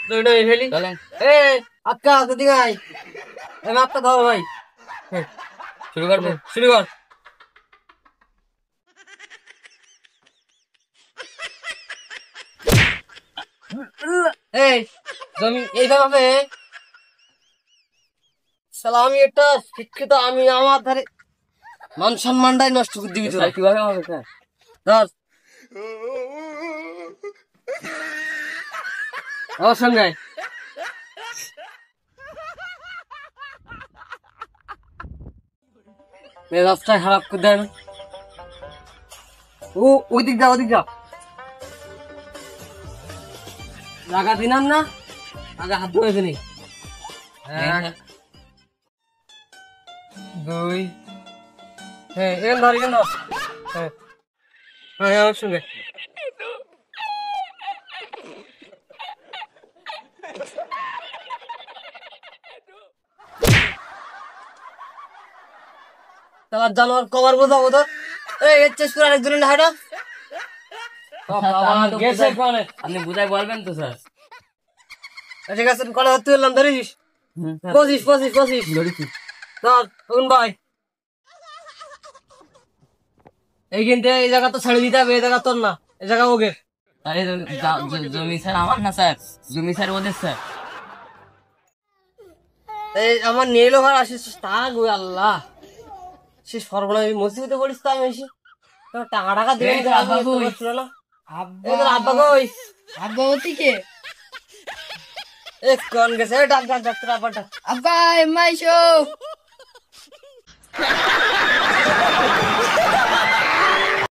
দুইটা ফেলি চলেন। এ আক্কা দিকে আয় এ মাপটা ধর ভাই শুরু করবো। শুরু কর এই জমি এইভাবে হবে শালা আমি একটা শিক্ষিত আমি আমার ধারে মান সম্মানটাই নষ্ট করে দিবি তোরা স্যার কিভাবে হবে স্যার? ধর আমার সঙ্গে আয়। মেজাজটা খারাপ করে দেয় না ও ওই দিক যা ওদিক যা লাগা দিলাম না আগে হাত ধরে দিনি এক দুই হ্যাঁ এখানে ধর এখানে ধর হ্যাঁ হ্যাঁ আমার সঙ্গে তার জানোয়ার কবার বোঝাবো তো এই এর চেষ্টা করে আরেকজনের হাঁটা গেছে কোনে আপনি বুঝাই বলবেন তো স্যার? ঠিক আছে কলে হতে হলাম ধরিস পঁচিশ পঁচিশ পঁচিশ ধরেছি। ধর তখন ভাই এইখানতে এই জায়গা তো ছেড়ে দিতে হবে এই জায়গা তোর না এই জায়গা ওকে আরে জমি স্যার আমার না স্যার, জমি স্যার ওদের স্যার। এই আমার নিয়ে এলো ঘর আসিস তা গো আল্লাহ সে সর্বনাশ মসজিদে পড়িস তো আমি এসে টাকা টাকা দিয়ে এই তো আব্বা কই? না এই তোর আব্বা কই আব্বা ওদিকে এ কোন গেছে এই ডাক ডাক ডাক তোর আব্বাটা আব্বা এমাইশো